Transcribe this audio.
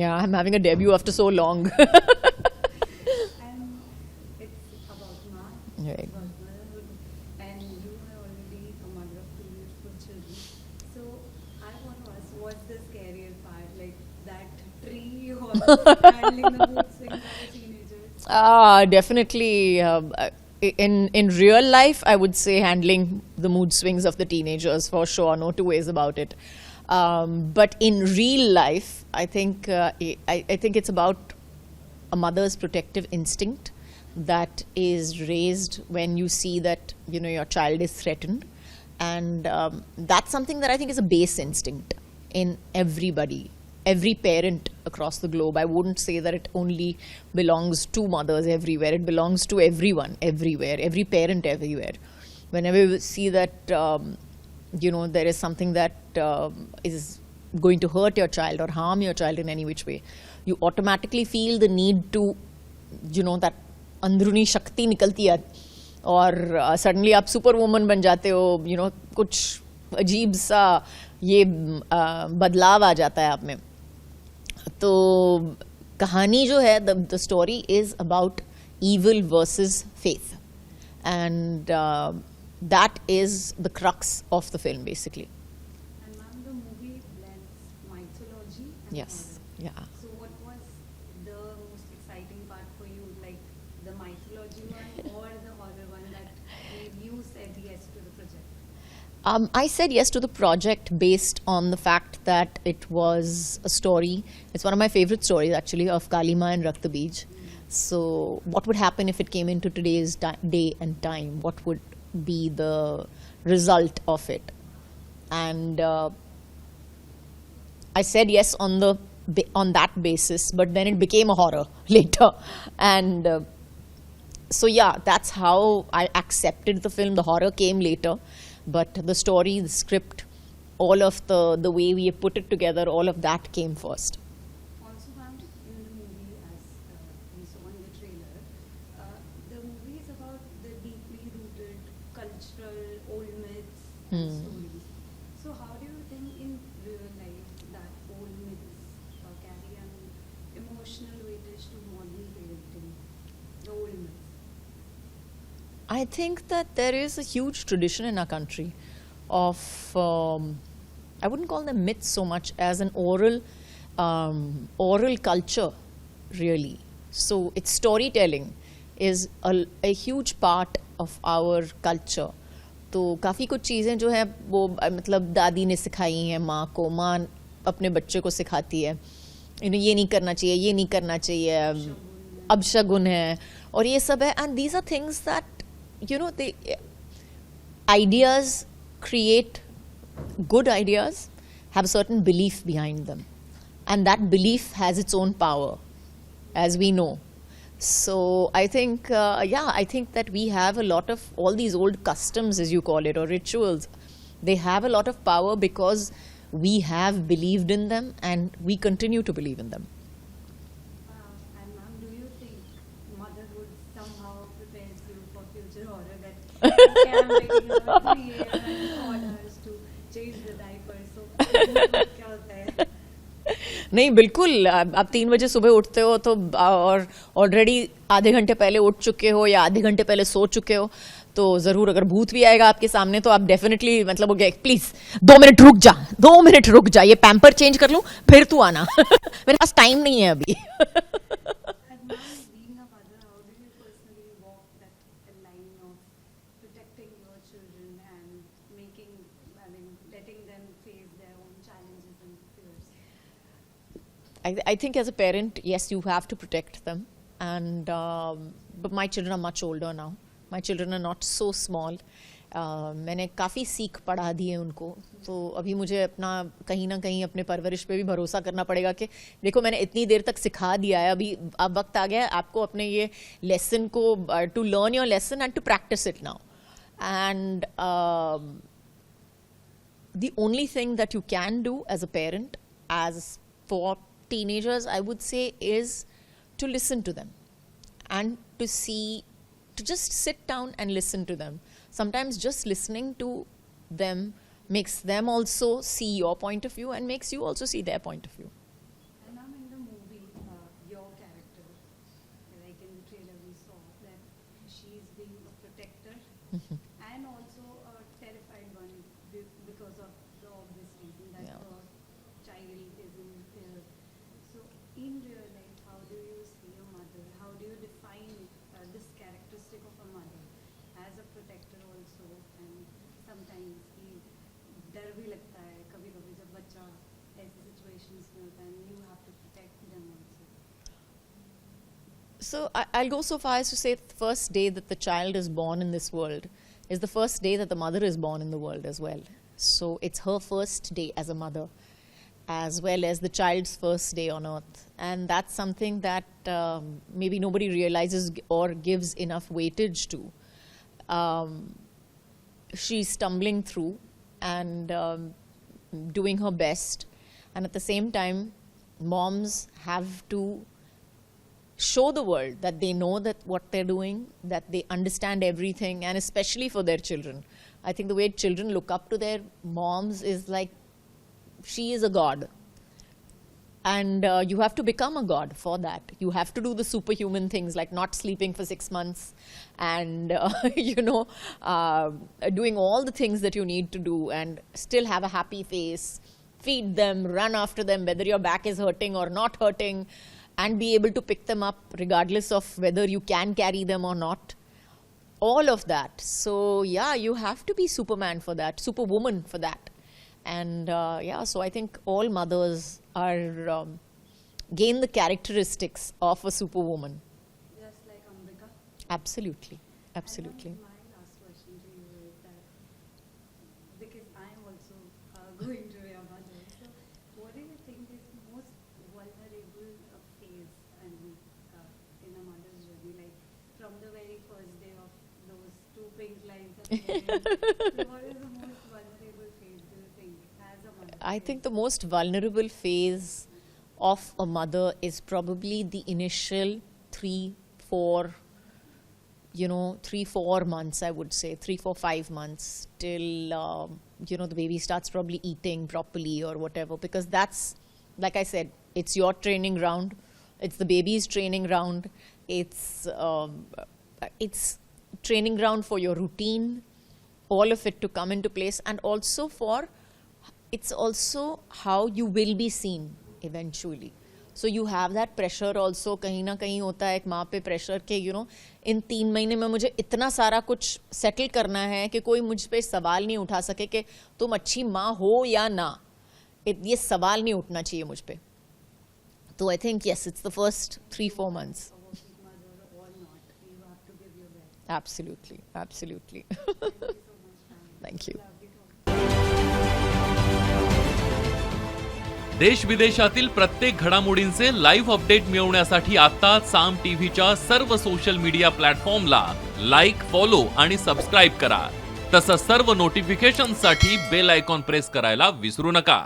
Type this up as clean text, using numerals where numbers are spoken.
Yeah, I'm having a debut after so long. And it's about math, Right. it's about motherhood, and you are already a mother of two beautiful children. So I want to ask, what's the scarier part, like that tree or handling the mood swings of the teenagers? Definitely. In real life, I would say handling the mood swings of the teenagers for sure. No two ways about it. But in real life, I think I think it's about a mother's protective instinct that is raised when you see that your child is threatened, and that's something that I think is a base instinct in everybody, every parent across the globe. I wouldn't say that it only belongs to mothers everywhere. It belongs to everyone everywhere, every parent everywhere. Whenever you see that there is something that is going to hurt your child or harm your child in any which way, you automatically feel the need to, that अंदरूनी शक्ति निकलती है और suddenly आप super woman बन जाते हो. कुछ अजीब सा ये बदलाव आ जाता है आप में. तो कहानी जो है, the story is about evil versus faith, and that is the crux of the film basically. And ma'am, the movie blends mythology and Yes. horror. Yeah. So what was the most exciting part for you, like the mythology one or the horror one that made you said yes to the project? I said yes to the project based on the fact that it was a story. It's one of my favorite stories actually, of Kalima and Rakta Beej. So what would happen if it came into today's day and time? What would be the result of it? And I said yes on that basis, but then it became a horror later. And so yeah, that's how I accepted the film. The horror came later, but the story, the script, all of the way we put it together, all of that came first. Also, ma'am, in the movie, as we saw in the trailer, the movie is about the deeply rooted cultural old myths and stories. So, how do you think in real life that old myths carry an emotional weightage to modern parenting? The old myths. I think that there is a huge tradition in our country of, I wouldn't call them myths so much as an oral culture, really. So it's storytelling is a huge part of our culture. तो काफ़ी कुछ चीज़ें जो है वो मतलब दादी ने सिखाई हैं माँ को, माँ अपने बच्चे को सिखाती है, ये नहीं करना चाहिए, ये नहीं करना चाहिए, अब शगुन है और ये सब है. And these are things that the ideas create, good ideas have a certain belief behind them, and that belief has its own power, as we know. So I think I think that we have a lot of all these old customs, as you call it, or rituals. They have a lot of power because we have believed in them and we continue to believe in them. And ma'am, do you think motherhood somehow prepares you for future horror, that okay, I'm waking up at 3 a.m. and orders to change the diaper? So क्या होता है? नहीं बिल्कुल, आप 3 बजे सुबह उठते हो तो और ऑलरेडी आधे घंटे पहले उठ चुके हो या आधे घंटे पहले सो चुके हो, तो ज़रूर अगर भूत भी आएगा आपके सामने तो आप डेफिनेटली मतलब हो गया, प्लीज़ 2 मिनट रुक जा, 2 मिनट रुक जा, ये पैम्पर चेंज कर लूँ फिर तू आना. मेरे पास टाइम नहीं है अभी. And ma'am, being a mother, how do you personally walk that line of protecting your children and letting them face their own challenges and fears? I think as a parent, yes, you have to protect them. And but my children are much older now. My children are not so small. मैंने काफ़ी सीख पढ़ा दी है उनको, तो अभी मुझे अपना कहीं ना कहीं अपने परवरिश पे भी भरोसा करना पड़ेगा कि देखो मैंने इतनी देर तक सिखा दिया है, अभी अब वक्त आ गया है आपको अपने ये लेसन को to learn your lesson and to practise it now. And the only thing that you can do as a parent, as for teenagers, I would say, is to listen to them and to just sit down and listen to them. Sometimes just listening to them makes them also see your point of view and makes you also see their point of view. And ma'am, in the movie, and also a terrified one because of the obvious reason that Yeah. the child isn't there. So in real life, how do you see a mother? How do you define this characteristic of a mother as a protector also? And sometimes डर भी लगता है कभी-कभी जब बच्चा ऐसी situations में होता है and you have to protect them also. So I'll go so far as to say the first day that the child is born in this world is the first day that the mother is born in the world as well. So it's her first day as a mother, as well as the child's first day on earth. And that's something that maybe nobody realizes or gives enough weightage to. She's stumbling through and doing her best. And at the same time, moms have to show the world that they know that what they're doing, that they understand everything, and especially for their children. I think the way children look up to their moms is like she is a god. And you have to become a god for that. You have to do the superhuman things like not sleeping for 6 months and, doing all the things that you need to do and still have a happy face, feed them, run after them, whether your back is hurting or not hurting, and be able to pick them up regardless of whether you can carry them or not. All of that. So, yeah, you have to be Superman for that, Superwoman for that. And, so I think all mothers are gain the characteristics of a superwoman. Just like Ambika. Absolutely. Absolutely. And my last question to you is that because I am also going to be a mother, so what do you think is the most vulnerable phase in a mother's journey? Like from the very first day of those 2 pink lines appearing, so what is the most vulnerable phase do you think as a mother? I think the most vulnerable phase of a mother is probably the initial 3-4 months, I would say, 3-4-5 months till, the baby starts probably eating properly or whatever. Because that's, like I said, it's your training ground. It's the baby's training ground. It's training ground for your routine, all of it to come into place. And also it's also how you will be seen eventually. So you have that pressure also. कहीं ना कहीं होता है एक माँ पे pressure के इन 3 महीने में मुझे इतना सारा कुछ settle करना है कि कोई मुझ पे सवाल नहीं उठा सके कि तुम अच्छी माँ हो या ना. ये सवाल नहीं उठना चाहिए मुझ पे. तो I think yes, it's the first 3-4 months. A working mother or not, you have to give your best. Absolutely. Thank you so much, ma'am. Thank you. Lovely talking. देश विदेशातील प्रत्येक घडामोडींचे लाईव्ह अपडेट मिळवण्यासाठी आता साम टीव्हीच्या सर्व सोशल मीडिया प्लॅटफॉर्मला like, follow आणि subscribe करा. तसंच सर्व नोटिफिकेशनसाठी बेल आयकॉन प्रेस करायला विसरू नका.